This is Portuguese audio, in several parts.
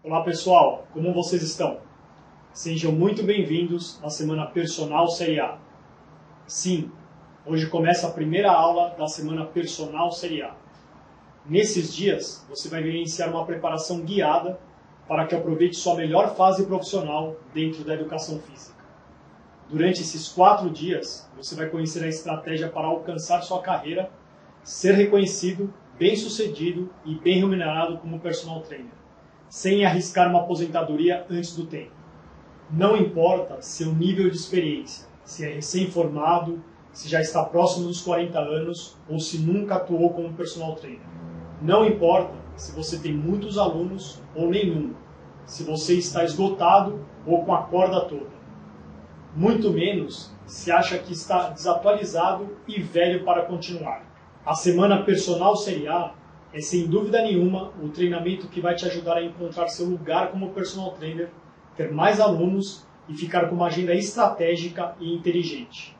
Olá pessoal, como vocês estão? Sejam muito bem-vindos à Semana Personal Série A. Sim, hoje começa a primeira aula da Semana Personal Série A. Nesses dias, você vai vivenciar uma preparação guiada para que aproveite sua melhor fase profissional dentro da educação física. Durante esses 4 dias, você vai conhecer a estratégia para alcançar sua carreira, ser reconhecido, bem-sucedido e bem remunerado como personal trainer, sem arriscar uma aposentadoria antes do tempo. Não importa seu nível de experiência, se é recém-formado, se já está próximo dos 40 anos ou se nunca atuou como personal trainer. Não importa se você tem muitos alunos ou nenhum, se você está esgotado ou com a corda toda. Muito menos se acha que está desatualizado e velho para continuar. A Semana Personal Série A é, sem dúvida nenhuma, o treinamento que vai te ajudar a encontrar seu lugar como personal trainer, ter mais alunos e ficar com uma agenda estratégica e inteligente.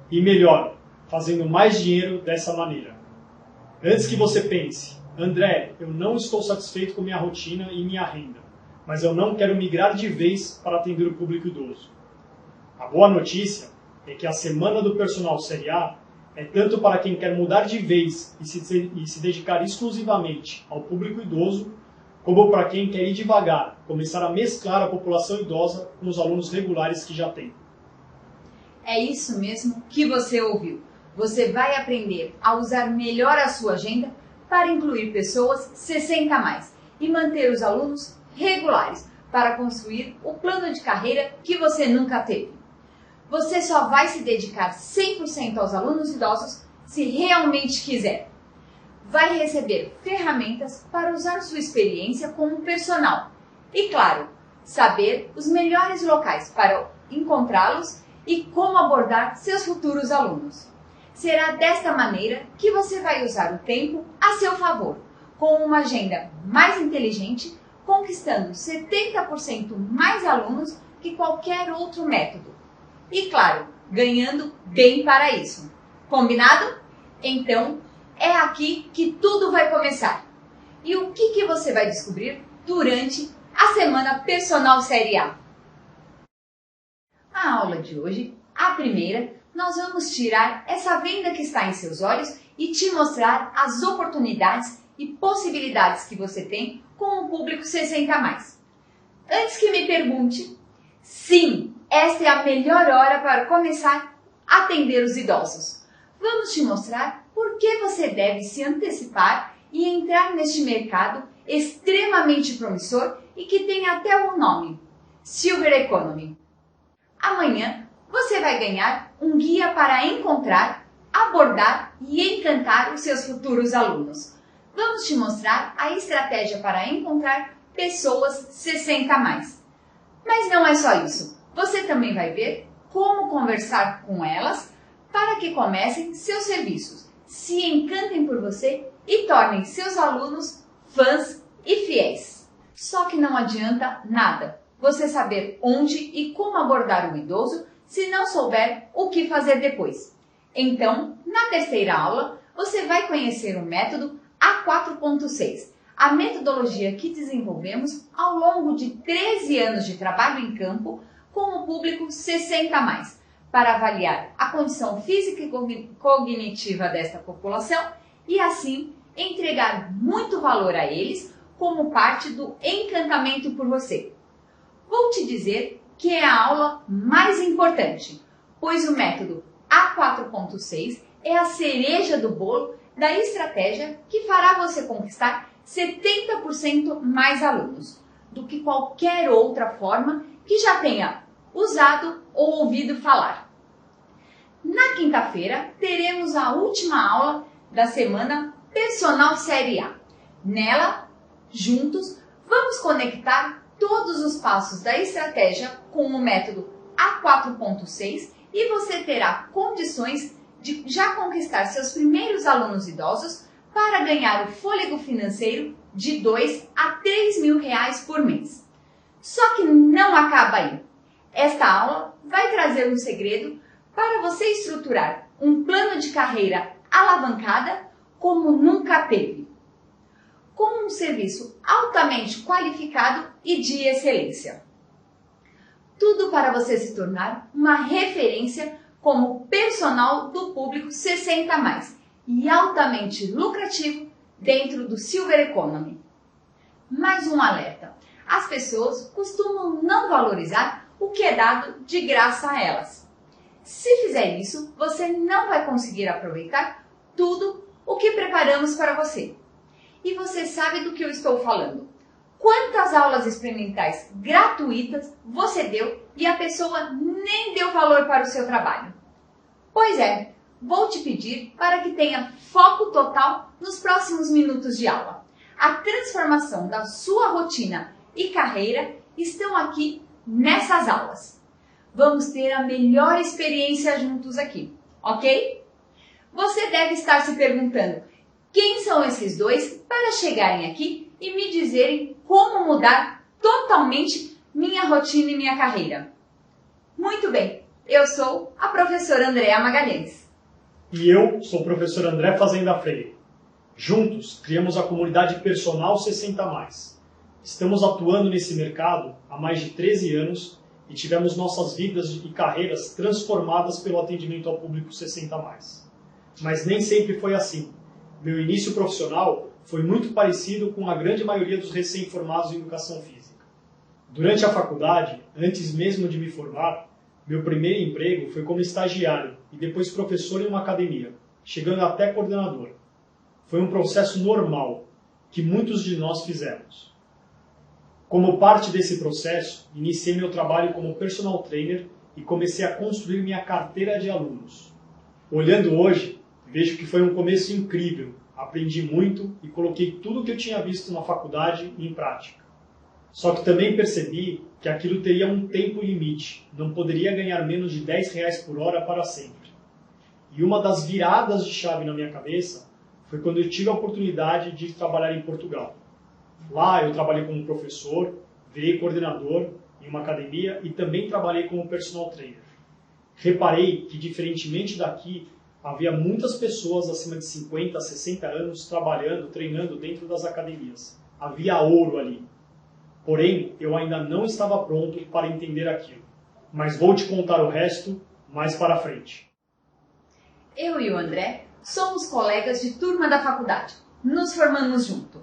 E melhor, fazendo mais dinheiro dessa maneira. Antes que você pense, André, eu não estou satisfeito com minha rotina e minha renda, mas eu não quero migrar de vez para atender o público idoso. A boa notícia é que a Semana do Personal Série A é tanto para quem quer mudar de vez e se dedicar exclusivamente ao público idoso, como para quem quer ir devagar, começar a mesclar a população idosa com os alunos regulares que já tem. É isso mesmo que você ouviu. Você vai aprender a usar melhor a sua agenda para incluir pessoas 60 a mais e manter os alunos regulares para construir o plano de carreira que você nunca teve. Você só vai se dedicar 100% aos alunos idosos se realmente quiser. Vai receber ferramentas para usar sua experiência como personal. E, claro, saber os melhores locais para encontrá-los e como abordar seus futuros alunos. Será desta maneira que você vai usar o tempo a seu favor, com uma agenda mais inteligente, conquistando 70% mais alunos que qualquer outro método. E, claro, ganhando bem para isso. Combinado? Então, é aqui que tudo vai começar. E o que você vai descobrir durante a Semana Personal Série A? A aula de hoje, a primeira, nós vamos tirar essa venda que está em seus olhos e te mostrar as oportunidades e possibilidades que você tem com o público 60 a mais. Antes que me pergunte, sim, esta é a melhor hora para começar a atender os idosos. Vamos te mostrar por que você deve se antecipar e entrar neste mercado extremamente promissor e que tem até o nome, Silver Economy. Amanhã você vai ganhar um guia para encontrar, abordar e encantar os seus futuros alunos. Vamos te mostrar a estratégia para encontrar pessoas 60 a mais. Mas não é só isso. Você também vai ver como conversar com elas para que comecem seus serviços, se encantem por você e tornem seus alunos fãs e fiéis. Só que não adianta nada você saber onde e como abordar o idoso se não souber o que fazer depois. Então, na terceira aula, você vai conhecer o método A4.6, a metodologia que desenvolvemos ao longo de 13 anos de trabalho em campo com o público 60 a mais, para avaliar a condição física e cognitiva desta população e, assim, entregar muito valor a eles como parte do encantamento por você. Vou te dizer que é a aula mais importante, pois o método A4.6 é a cereja do bolo da estratégia que fará você conquistar 70% mais alunos do que qualquer outra forma que já tenha usado ou ouvido falar. Na quinta-feira, teremos a última aula da Semana Personal Série A. Nela, juntos, vamos conectar todos os passos da estratégia com o método A4.6 e você terá condições de já conquistar seus primeiros alunos idosos para ganhar o fôlego financeiro de 2 a 3 mil reais por mês. Só que não acaba aí. Esta aula vai trazer um segredo para você estruturar um plano de carreira alavancada como nunca teve. Com com um serviço altamente qualificado e de excelência. Tudo para você se tornar uma referência como personal do público 60+, e altamente lucrativo dentro do Silver Economy. Mais um alerta: as pessoas costumam não valorizar o que é dado de graça a elas. Se fizer isso, você não vai conseguir aproveitar tudo o que preparamos para você. E você sabe do que eu estou falando. Quantas aulas experimentais gratuitas você deu e a pessoa nem deu valor para o seu trabalho? Pois é, vou te pedir para que tenha foco total nos próximos minutos de aula. A transformação da sua rotina e carreira estão aqui nessas aulas. Vamos ter a melhor experiência juntos aqui, ok? Você deve estar se perguntando: quem são esses dois para chegarem aqui e me dizerem como mudar totalmente minha rotina e minha carreira? Muito bem, eu sou a professora Andréa Magalhães. E eu sou o professor André Fazenda Freire. Juntos, criamos a comunidade Personal 60+. Estamos atuando nesse mercado há mais de 13 anos e tivemos nossas vidas e carreiras transformadas pelo atendimento ao público 60+. Mas nem sempre foi assim. Meu início profissional foi muito parecido com a grande maioria dos recém-formados em educação física. Durante a faculdade, antes mesmo de me formar, meu primeiro emprego foi como estagiário e depois professor em uma academia, chegando até coordenador. Foi um processo normal, que muitos de nós fizemos. Como parte desse processo, iniciei meu trabalho como personal trainer e comecei a construir minha carteira de alunos. Olhando hoje, vejo que foi um começo incrível, aprendi muito e coloquei tudo o que eu tinha visto na faculdade em prática. Só que também percebi que aquilo teria um tempo limite, não poderia ganhar menos de R$10 por hora para sempre. E uma das viradas de chave na minha cabeça foi quando eu tive a oportunidade de trabalhar em Portugal. Lá eu trabalhei como professor, virei coordenador em uma academia e também trabalhei como personal trainer. Reparei que, diferentemente daqui, havia muitas pessoas acima de 50, 60 anos trabalhando, treinando dentro das academias. Havia ouro ali. Porém, eu ainda não estava pronto para entender aquilo. Mas vou te contar o resto mais para frente. Eu e o André somos colegas de turma da faculdade. Nos formamos juntos.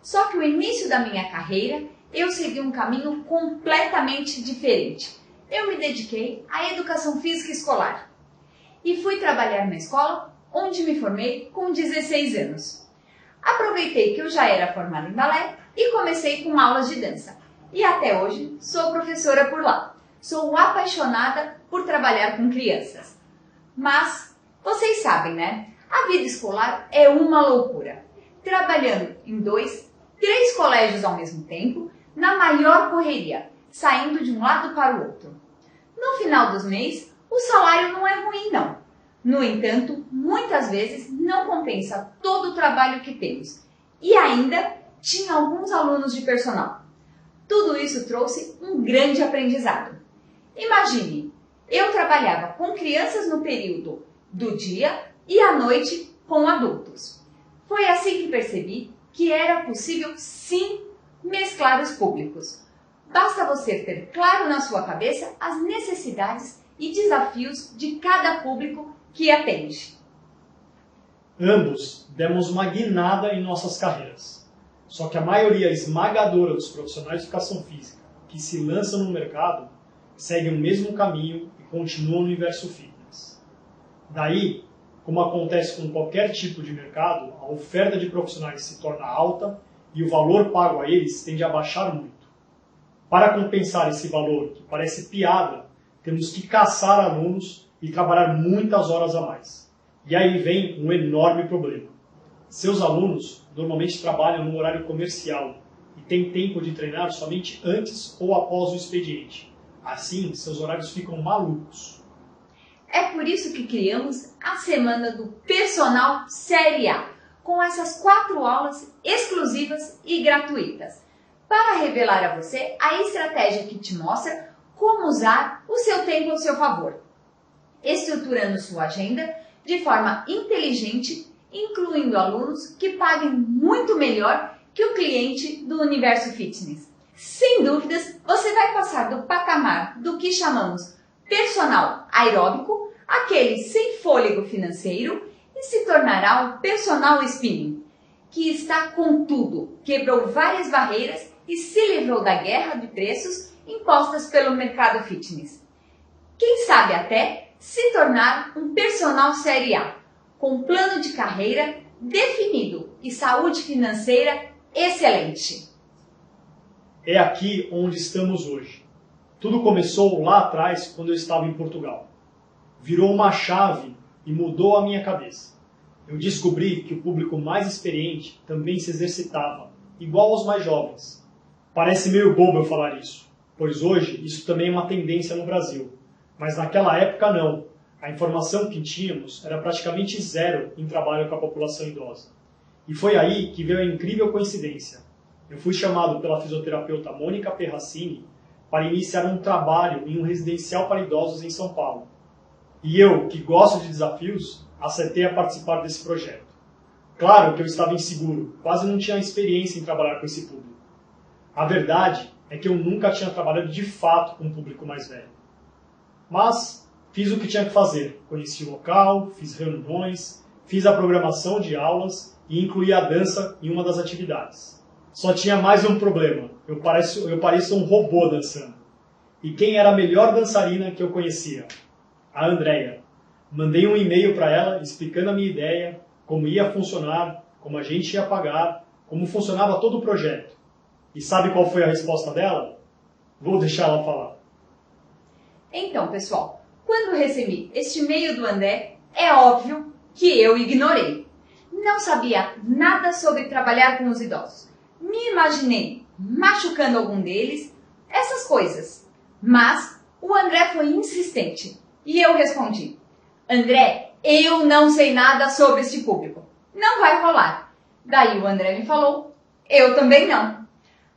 Só que o início da minha carreira, eu segui um caminho completamente diferente. Eu me dediquei à educação física escolar. E fui trabalhar na escola, onde me formei com 16 anos. Aproveitei que eu já era formada em balé e comecei com aulas de dança. E até hoje sou professora por lá. Sou apaixonada por trabalhar com crianças. Mas vocês sabem, né? A vida escolar é uma loucura. Trabalhando em 2, 3 colégios ao mesmo tempo, na maior correria, saindo de um lado para o outro. No final dos meses, o salário não é ruim, não. No entanto, muitas vezes não compensa todo o trabalho que temos. E ainda tinha alguns alunos de personal. Tudo isso trouxe um grande aprendizado. Imagine, eu trabalhava com crianças no período do dia e à noite com adultos. Foi assim que percebi que era possível, sim, mesclar os públicos. Basta você ter claro na sua cabeça as necessidades e desafios de cada público que atende. Ambos demos uma guinada em nossas carreiras. Só que a maioria esmagadora dos profissionais de educação física que se lançam no mercado seguem o mesmo caminho e continuam no universo fitness. Daí, como acontece com qualquer tipo de mercado, a oferta de profissionais se torna alta e o valor pago a eles tende a baixar muito. Para compensar esse valor, que parece piada, temos que caçar alunos e trabalhar muitas horas a mais. E aí vem um enorme problema. Seus alunos normalmente trabalham no horário comercial e têm tempo de treinar somente antes ou após o expediente. Assim, seus horários ficam malucos. É por isso que criamos a Semana do Personal Série A, com essas 4 aulas exclusivas e gratuitas, para revelar a você a estratégia que te mostra como usar o seu tempo ao seu favor, estruturando sua agenda de forma inteligente, incluindo alunos que paguem muito melhor que o cliente do universo fitness. Sem dúvidas, você vai passar do patamar do que chamamos personal aeróbico, aquele sem fôlego financeiro, e se tornará o personal spinning, que está com tudo, quebrou várias barreiras e se livrou da guerra de preços impostas pelo mercado fitness. Quem sabe até se tornar um personal série A, com plano de carreira definido e saúde financeira excelente. É aqui onde estamos hoje. Tudo começou lá atrás, quando eu estava em Portugal. Virou uma chave e mudou a minha cabeça. Eu descobri que o público mais experiente também se exercitava, igual aos mais jovens. Parece meio bobo eu falar isso, pois hoje isso também é uma tendência no Brasil. Mas naquela época não. A informação que tínhamos era praticamente zero em trabalho com a população idosa. E foi aí que veio a incrível coincidência. Eu fui chamado pela fisioterapeuta Mônica Perracini para iniciar um trabalho em um residencial para idosos em São Paulo. E eu, que gosto de desafios, aceitei a participar desse projeto. Claro que eu estava inseguro, quase não tinha experiência em trabalhar com esse público. A verdade é que eu nunca tinha trabalhado de fato com um público mais velho. Mas fiz o que tinha que fazer, conheci o local, fiz reuniões, fiz a programação de aulas e incluí a dança em uma das atividades. Só tinha mais um problema, eu pareço um robô dançando. E quem era a melhor dançarina que eu conhecia? A Andrea. Mandei um e-mail para ela explicando a minha ideia, como ia funcionar, como a gente ia pagar, como funcionava todo o projeto. E sabe qual foi a resposta dela? Vou deixar ela falar. Então, pessoal, quando recebi este e-mail do André, é óbvio que eu ignorei. Não sabia nada sobre trabalhar com os idosos. Me imaginei machucando algum deles, essas coisas. Mas o André foi insistente e eu respondi: André, eu não sei nada sobre este público. Não vai rolar. Daí o André me falou: eu também não.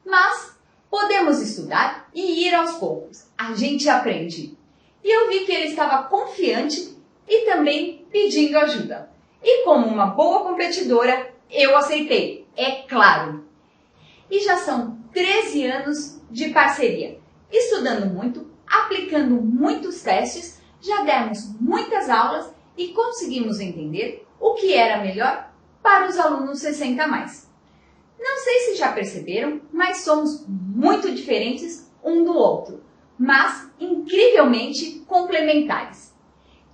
Mas podemos estudar e ir aos poucos. A gente aprende. E eu vi que ele estava confiante e também pedindo ajuda. E como uma boa competidora, eu aceitei, é claro. E já são 13 anos de parceria, estudando muito, aplicando muitos testes, já demos muitas aulas e conseguimos entender o que era melhor para os alunos 60+. Não sei se já perceberam, mas somos muito diferentes um do outro, mas incrivelmente complementares.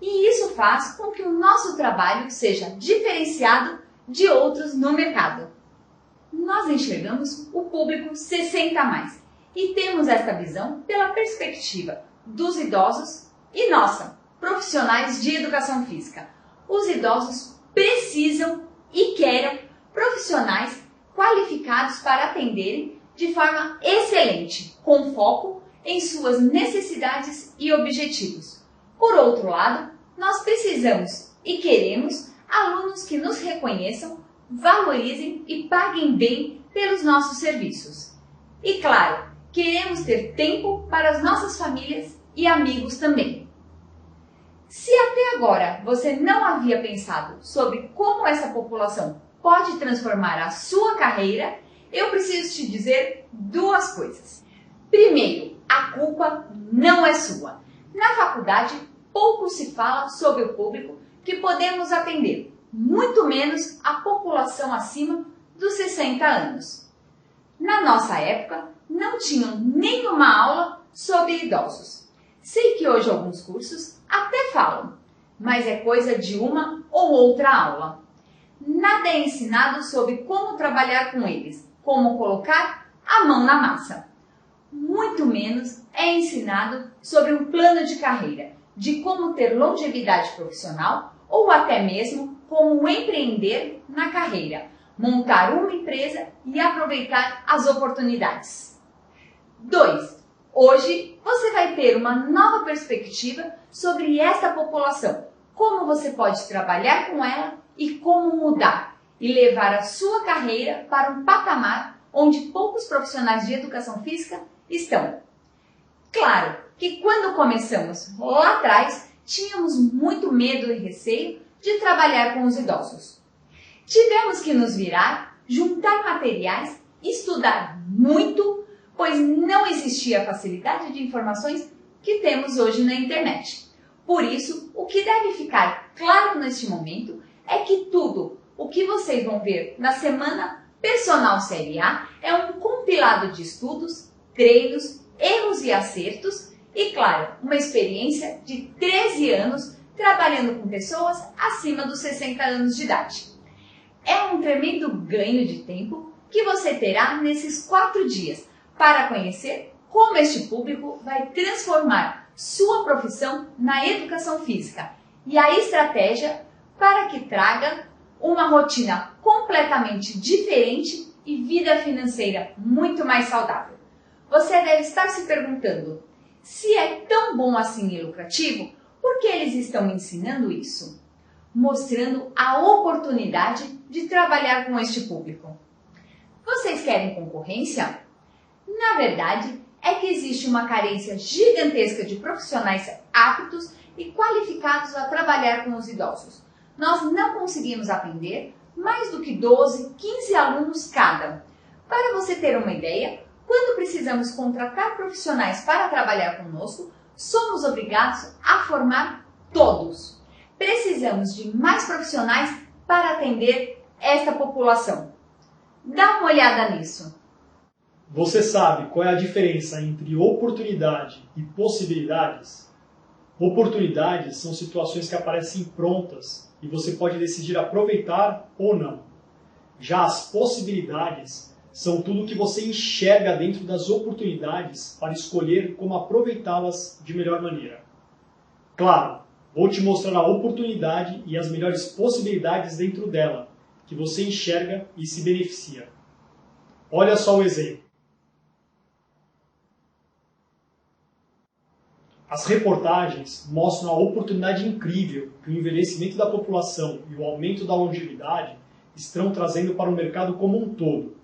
E isso faz com que o nosso trabalho seja diferenciado de outros no mercado. Nós enxergamos o público 60+, e temos esta visão pela perspectiva dos idosos e nossa, profissionais de educação física. Os idosos precisam e querem profissionais qualificados para atenderem de forma excelente, com foco em suas necessidades e objetivos. Por outro lado, nós precisamos e queremos alunos que nos reconheçam, valorizem e paguem bem pelos nossos serviços. E claro, queremos ter tempo para as nossas famílias e amigos também. Se até agora você não havia pensado sobre como essa população pode transformar a sua carreira, eu preciso te dizer duas coisas. Primeiro, a culpa não é sua. Na faculdade, pouco se fala sobre o público que podemos atender, muito menos a população acima dos 60 anos. Na nossa época, não tinham nenhuma aula sobre idosos. Sei que hoje alguns cursos até falam, mas é coisa de uma ou outra aula. Nada é ensinado sobre como trabalhar com eles, como colocar a mão na massa. Muito menos é ensinado sobre um plano de carreira, de como ter longevidade profissional ou até mesmo como empreender na carreira, montar uma empresa e aproveitar as oportunidades. 2. Hoje você vai ter uma nova perspectiva sobre esta população, como você pode trabalhar com ela e como mudar e levar a sua carreira para um patamar onde poucos profissionais de educação física estão. Claro que quando começamos lá atrás, tínhamos muito medo e receio de trabalhar com os idosos. Tivemos que nos virar juntar materiais, estudar muito, pois não existia a facilidade de informações que temos hoje na internet. Por isso, o que deve ficar claro neste momento é que tudo o que vocês vão ver na Semana Personal Série A é um compilado de estudos, treinos, erros e acertos e, claro, uma experiência de 13 anos trabalhando com pessoas acima dos 60 anos de idade. É um tremendo ganho de tempo que você terá nesses 4 dias para conhecer como este público vai transformar sua profissão na educação física e a estratégia para que traga uma rotina completamente diferente e vida financeira muito mais saudável. Você deve estar se perguntando, se é tão bom assim e lucrativo, por que eles estão ensinando isso? Mostrando a oportunidade de trabalhar com este público. Vocês querem concorrência? Na verdade, é que existe uma carência gigantesca de profissionais aptos e qualificados a trabalhar com os idosos. Nós não conseguimos atender mais do que 12, 15 alunos cada. Para você ter uma ideia, quando precisamos contratar profissionais para trabalhar conosco, somos obrigados a formar todos. Precisamos de mais profissionais para atender esta população. Dá uma olhada nisso. Você sabe qual é a diferença entre oportunidade e possibilidades? Oportunidades são situações que aparecem prontas e você pode decidir aproveitar ou não. Já as possibilidades são tudo que você enxerga dentro das oportunidades para escolher como aproveitá-las de melhor maneira. Claro, vou te mostrar a oportunidade e as melhores possibilidades dentro dela, que você enxerga e se beneficia. Olha só o exemplo. As reportagens mostram a oportunidade incrível que o envelhecimento da população e o aumento da longevidade estão trazendo para o mercado como um todo.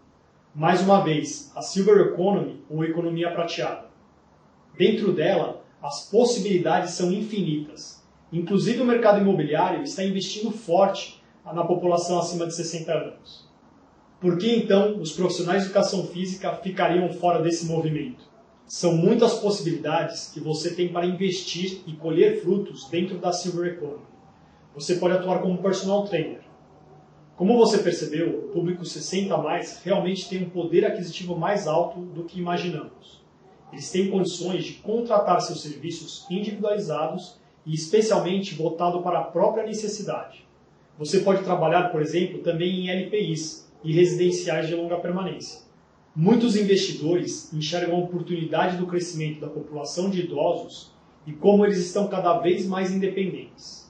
Mais uma vez, a Silver Economy, ou economia prateada. Dentro dela, as possibilidades são infinitas. Inclusive o mercado imobiliário está investindo forte na população acima de 60 anos. Por que então os profissionais de educação física ficariam fora desse movimento? São muitas possibilidades que você tem para investir e colher frutos dentro da Silver Economy. Você pode atuar como personal trainer. Como você percebeu, o público 60 a mais realmente tem um poder aquisitivo mais alto do que imaginamos. Eles têm condições de contratar seus serviços individualizados e especialmente voltado para a própria necessidade. Você pode trabalhar, por exemplo, também em LPIs e residenciais de longa permanência. Muitos investidores enxergam a oportunidade do crescimento da população de idosos e como eles estão cada vez mais independentes.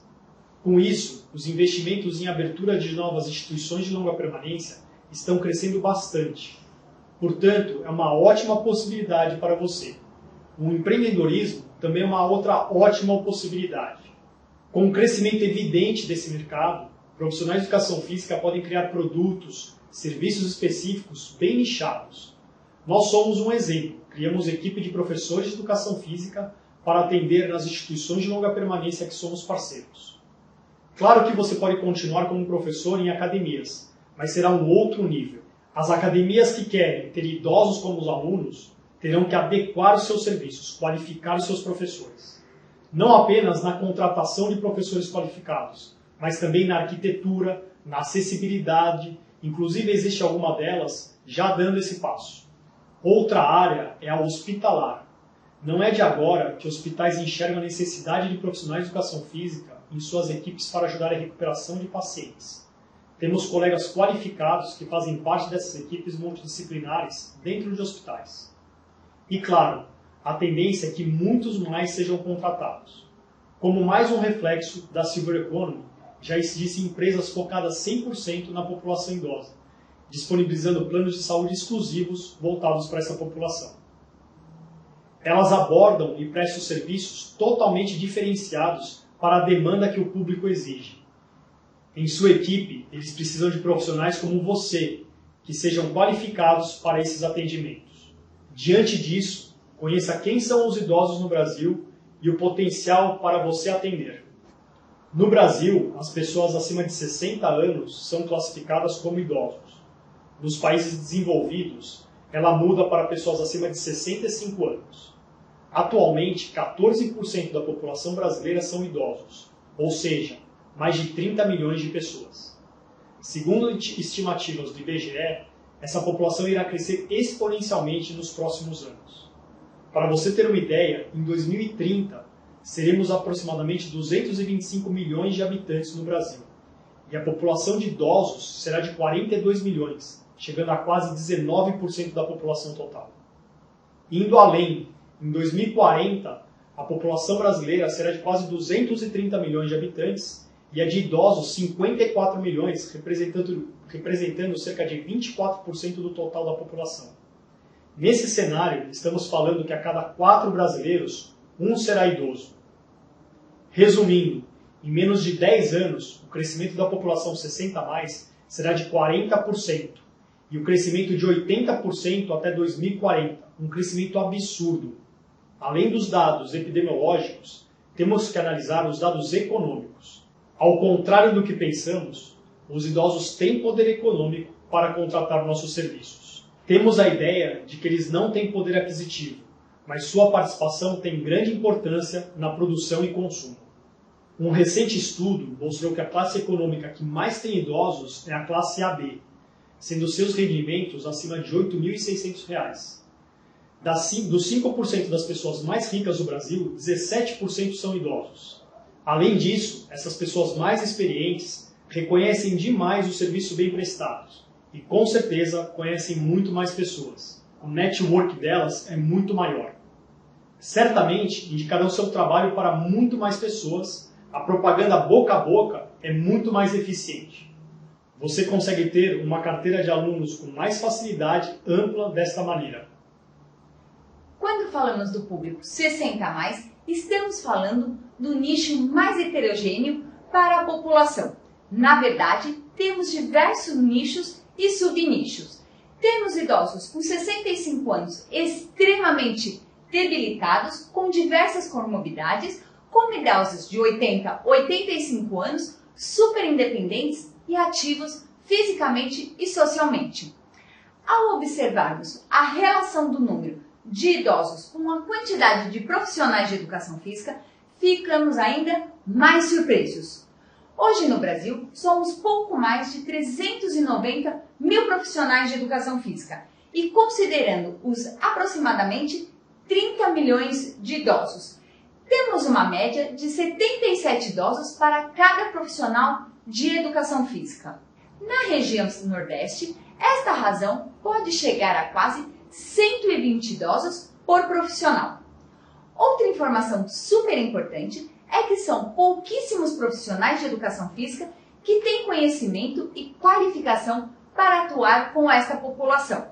Com isso, os investimentos em abertura de novas instituições de longa permanência estão crescendo bastante. Portanto, é uma ótima possibilidade para você. O empreendedorismo também é uma outra ótima possibilidade. Com o crescimento evidente desse mercado, profissionais de educação física podem criar produtos, serviços específicos bem nichados. Nós somos um exemplo. Criamos equipe de professores de educação física para atender nas instituições de longa permanência que somos parceiros. Claro que você pode continuar como professor em academias, mas será um outro nível. As academias que querem ter idosos como os alunos terão que adequar os seus serviços, qualificar os seus professores. Não apenas na contratação de professores qualificados, mas também na arquitetura, na acessibilidade. Inclusive, existe alguma delas já dando esse passo. Outra área é a hospitalar. Não é de agora que hospitais enxergam a necessidade de profissionais de educação física em suas equipes para ajudar a recuperação de pacientes. Temos colegas qualificados que fazem parte dessas equipes multidisciplinares dentro de hospitais. E claro, a tendência é que muitos mais sejam contratados. Como mais um reflexo da Silver Economy, já existem empresas focadas 100% na população idosa, disponibilizando planos de saúde exclusivos voltados para essa população. Elas abordam e prestam serviços totalmente diferenciados para a demanda que o público exige. Em sua equipe, eles precisam de profissionais como você, que sejam qualificados para esses atendimentos. Diante disso, conheça quem são os idosos no Brasil e o potencial para você atender. No Brasil, as pessoas acima de 60 anos são classificadas como idosos. nos países desenvolvidos, ela muda para pessoas acima de 65 anos. Atualmente, 14% da população brasileira são idosos, ou seja, mais de 30 milhões de pessoas. Segundo estimativas do IBGE, essa população irá crescer exponencialmente nos próximos anos. Para você ter uma ideia, em 2030, seremos aproximadamente 225 milhões de habitantes no Brasil. E a população de idosos será de 42 milhões, chegando a quase 19% da população total. Indo além, em 2040, a população brasileira será de quase 230 milhões de habitantes e a de idosos 54 milhões, representando cerca de 24% do total da população. Nesse cenário, estamos falando que a cada 4 brasileiros, um será idoso. Resumindo, em menos de 10 anos, o crescimento da população 60+, será de 40%, e o crescimento de 80% até 2040, um crescimento absurdo. Além dos dados epidemiológicos, temos que analisar os dados econômicos. Ao contrário do que pensamos, os idosos têm poder econômico para contratar nossos serviços. Temos a ideia de que eles não têm poder aquisitivo, mas sua participação tem grande importância na produção e consumo. Um recente estudo mostrou que a classe econômica que mais tem idosos é a classe AB, sendo seus rendimentos acima de R$ 8.600. Dos 5% das pessoas mais ricas do Brasil, 17% são idosos. Além disso, essas pessoas mais experientes reconhecem demais o serviço bem prestado e, com certeza, conhecem muito mais pessoas. O network delas é muito maior. Certamente, indicarão seu trabalho para muito mais pessoas. A propaganda boca a boca é muito mais eficiente. Você consegue ter uma carteira de alunos com mais facilidade ampla desta maneira. Quando falamos do público 60+, estamos falando do nicho mais heterogêneo para a população. Na verdade, temos diversos nichos e subnichos. Temos idosos com 65 anos extremamente debilitados, com diversas comorbidades, como idosos de 80 a 85 anos, super independentes e ativos fisicamente e socialmente. Ao observarmos a relação do número de idosos com a quantidade de profissionais de educação física, ficamos ainda mais surpresos. Hoje no Brasil, somos pouco mais de 390 mil profissionais de educação física e considerando os aproximadamente 30 milhões de idosos. Temos uma média de 77 idosos para cada profissional de educação física. Na região Nordeste, esta razão pode chegar a quase 120 idosos por profissional. Outra informação super importante é que são pouquíssimos profissionais de educação física que têm conhecimento e qualificação para atuar com esta população.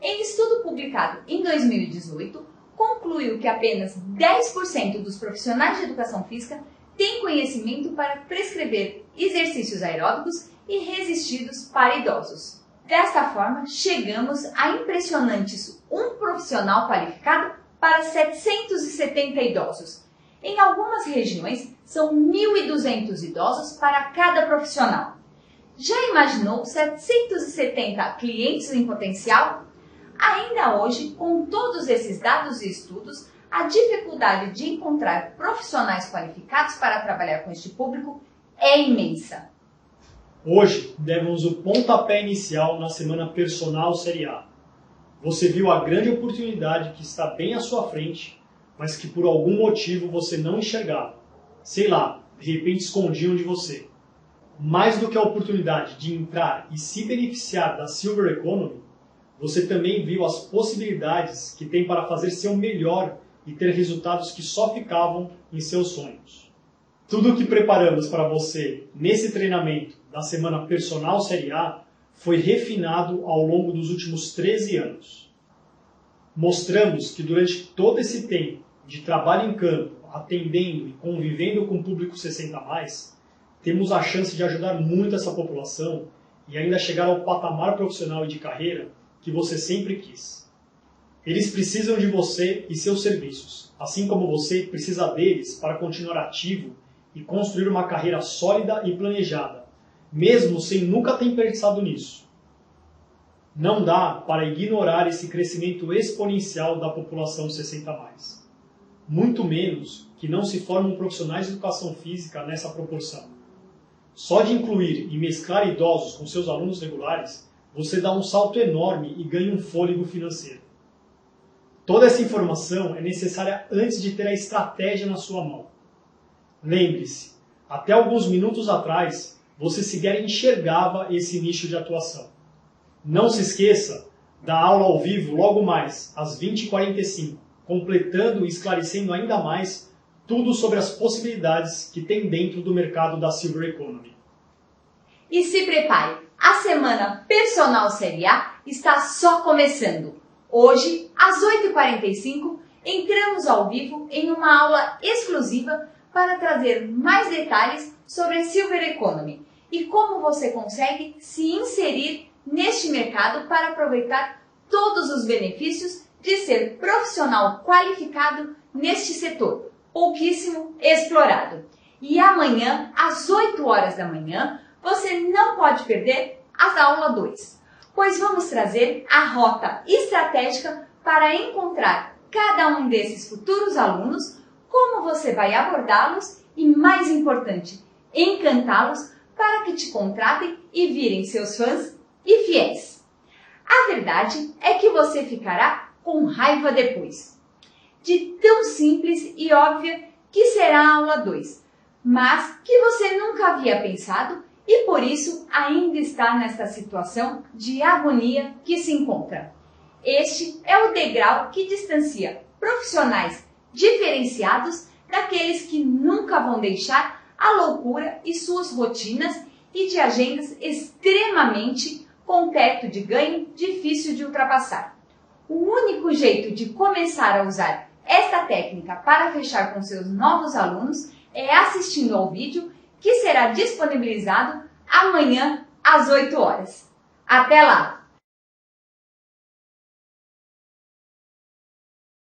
Em estudo publicado em 2018, concluiu que apenas 10% dos profissionais de educação física têm conhecimento para prescrever exercícios aeróbicos e resistidos para idosos. Desta forma, chegamos a impressionantes um profissional qualificado para 770 idosos. Em algumas regiões, são 1.200 idosos para cada profissional. Já imaginou 770 clientes em potencial? Ainda hoje, com todos esses dados e estudos, a dificuldade de encontrar profissionais qualificados para trabalhar com este público é imensa. Hoje, demos o pontapé inicial na Semana Personal Série A. Você viu a grande oportunidade que está bem à sua frente, mas que por algum motivo você não enxergava. Sei lá, de repente escondiam de você. Mais do que a oportunidade de entrar e se beneficiar da Silver Economy, você também viu as possibilidades que tem para fazer seu melhor e ter resultados que só ficavam em seus sonhos. Tudo o que preparamos para você nesse treinamento da Semana Personal Série A foi refinado ao longo dos últimos 13 anos. Mostramos que durante todo esse tempo de trabalho em campo, atendendo e convivendo com o público 60+, temos a chance de ajudar muito essa população e ainda chegar ao patamar profissional e de carreira que você sempre quis. Eles precisam de você e seus serviços, assim como você precisa deles para continuar ativo e construir uma carreira sólida e planejada, mesmo sem nunca ter pensado nisso. Não dá para ignorar esse crescimento exponencial da população 60+. Muito menos que não se formam profissionais de educação física nessa proporção. Só de incluir e mesclar idosos com seus alunos regulares, você dá um salto enorme e ganha um fôlego financeiro. Toda essa informação é necessária antes de ter a estratégia na sua mão. Lembre-se, até alguns minutos atrás, você sequer enxergava esse nicho de atuação. Não se esqueça da aula ao vivo logo mais, às 20h45, completando e esclarecendo ainda mais tudo sobre as possibilidades que tem dentro do mercado da Silver Economy. E se prepare, a Semana Personal Série A está só começando. Hoje, às 8h45, entramos ao vivo em uma aula exclusiva para trazer mais detalhes sobre a Silver Economy e como você consegue se inserir neste mercado para aproveitar todos os benefícios de ser profissional qualificado neste setor, pouquíssimo explorado. E amanhã, às 8h, você não pode perder a aula 2, pois vamos trazer a rota estratégica para encontrar cada um desses futuros alunos, como você vai abordá-los e, mais importante, encantá-los para que te contratem e virem seus fãs e fiéis. A verdade é que você ficará com raiva depois, de tão simples e óbvia que será a aula 2, mas que você nunca havia pensado e por isso ainda está nesta situação de agonia que se encontra. Este é o degrau que distancia profissionais diferenciados daqueles que nunca vão deixar a loucura e suas rotinas e de agendas extremamente com teto de ganho difícil de ultrapassar. O único jeito de começar a usar esta técnica para fechar com seus novos alunos é assistindo ao vídeo que será disponibilizado amanhã às 8h. Até lá!